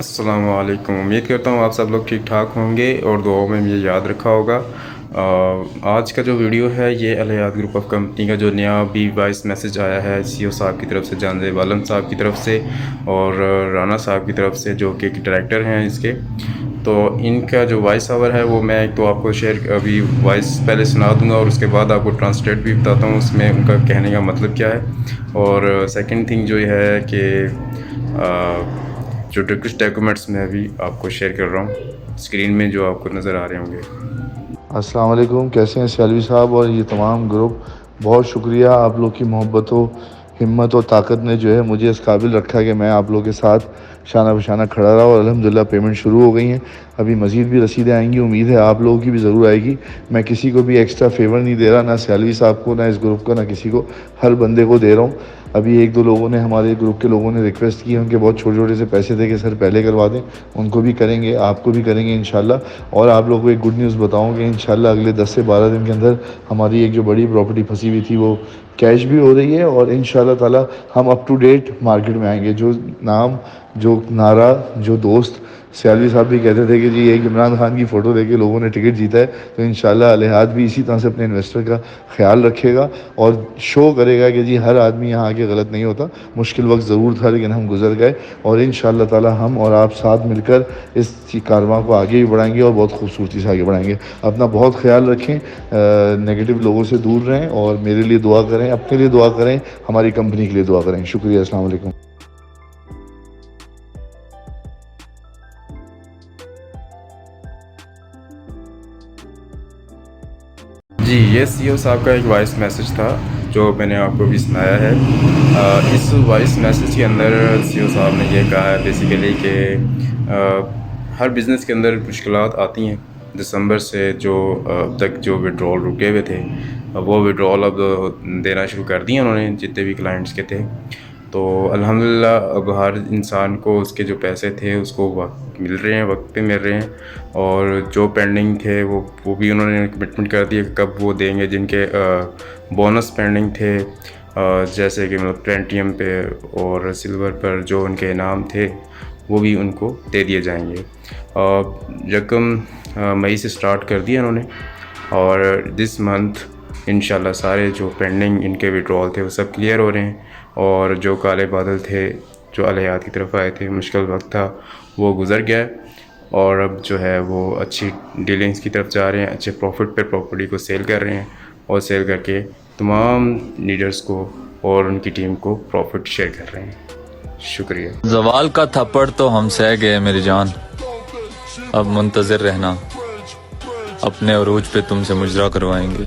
अस्सलाम वालेकुम। उम्मीद करता हूँ आप सब लोग ठीक ठाक होंगे और दुआओं में ये याद रखा होगा। आज का जो वीडियो है ये अल हयात ग्रुप ऑफ कंपनी का जो नया भी वॉइस मैसेज आया है सीईओ साहब की तरफ से, जानज़ेब आलम साहब की तरफ से और राना साहब की तरफ से, जो कि डायरेक्टर हैं इसके। तो इनका जो वॉइस ओवर है वो मैं एक तो आपको अभी वॉइस पहले सुना दूंगा और उसके बाद आपको ट्रांसलेट भी बताता हूँ उसमें उनका कहने का मतलब क्या है। और सेकंड थिंग जो है कि जो कुछ डॉक्यूमेंट्स मैं अभी आपको शेयर कर रहा हूँ स्क्रीन में जो आपको नज़र आ रहे होंगे। अस्सलाम वालेकुम, कैसे हैं सयालवी साहब और ये तमाम ग्रुप। बहुत शुक्रिया, आप लोग की मोहब्बतों, हिम्मत और ताकत ने जो है मुझे इस काबिल रखा कि मैं आप लोगों के साथ शाना बशाना खड़ा रहा और अल्हम्दुलिल्लाह पेमेंट शुरू हो गई हैं। अभी मज़ीद भी रसीदें आएंगी, उम्मीद है आप लोगों की भी ज़रूर आएगी। मैं किसी को भी एक्स्ट्रा फेवर नहीं दे रहा, ना सयालवी साहब को, ना इस ग्रुप को, ना किसी को, हर बंदे को दे रहा हूँ। अभी एक दो लोगों ने, हमारे ग्रुप के लोगों ने रिक्वेस्ट की है, उनके बहुत छोटे छोटे से पैसे थे कि सर पहले करवा दें, उनको भी करेंगे, आपको भी करेंगे इंशाल्लाह। और आप लोगों को एक गुड न्यूज़ बताऊं कि इंशाल्लाह अगले 10 से 12 दिन के अंदर हमारी एक जो बड़ी प्रॉपर्टी फंसी हुई थी वो कैश भी हो रही है और इंशाल्लाह ताला हम अप टू डेट मार्केट में आएंगे। जो नाम, जो नारा, जो दोस्त सयालवी साहब भी कहते थे कि जी एक इमरान खान की फ़ोटो देके लोगों ने टिकट जीता है, तो इंशाल्लाह अल हयात भी इसी तरह से अपने इन्वेस्टर का ख्याल रखेगा और शो करेगा कि जी हर आदमी यहाँ आके गलत नहीं होता। मुश्किल वक्त ज़रूर था लेकिन हम गुजर गए और इंशाल्लाह ताला हम और आप साथ मिलकर इस कारवां को आगे भी बढ़ाएंगे और बहुत खूबसूरती से आगे बढ़ाएंगे। अपना बहुत ख्याल रखें, नेगेटिव लोगों से दूर रहें और मेरे लिए दुआ करें, अपने लिए दुआ करें, हमारी कंपनी के लिए दुआ करें। शुक्रिया, अस्सलाम वालेकुम। जी, ये सीईओ साहब का एक वॉइस मैसेज था जो मैंने आपको भी सुनाया है। इस वॉइस मैसेज के अंदर सीईओ साहब ने ये कहा है बेसिकली कि हर बिज़नेस के अंदर मुश्किलात आती हैं। दिसंबर से जो अब तक जो विड्रॉल रुके हुए थे वो विड्रॉल अब देना शुरू कर दिए उन्होंने, जितने भी क्लाइंट्स के थे। तो अल्हम्दुलिल्लाह अब हर इंसान को उसके जो पैसे थे उसको वक्त मिल रहे हैं, वक्त पे मिल रहे हैं। और जो पेंडिंग थे वो भी उन्होंने कमिटमेंट कर दिया कि कब वो देंगे। जिनके बोनस पेंडिंग थे, जैसे कि मतलब प्लेटिनम पे और सिल्वर पर जो उनके इनाम थे वो भी उनको दे दिए जाएंगे। रकम मई से स्टार्ट कर दिया उन्होंने और दिस मंथ इंशाल्लाह सारे जो पेंडिंग इनके विड्रॉल थे वो सब क्लियर हो रहे हैं। और जो काले बादल थे जो अल हयात की तरफ आए थे, मुश्किल वक्त था, वो गुज़र गया और अब जो है वो अच्छी डीलिंग्स की तरफ जा रहे हैं, अच्छे प्रॉफिट पे प्रॉपर्टी को सेल कर रहे हैं और सेल करके तमाम लीडर्स को और उनकी टीम को प्रॉफिट शेयर कर रहे हैं। शुक्रिया। जवाल का थप्पड़ तो हम सह गए मेरी जान, अब मुंतज़िर रहना, अपने अरूज पे तुमसे मुजरा करवाएंगे।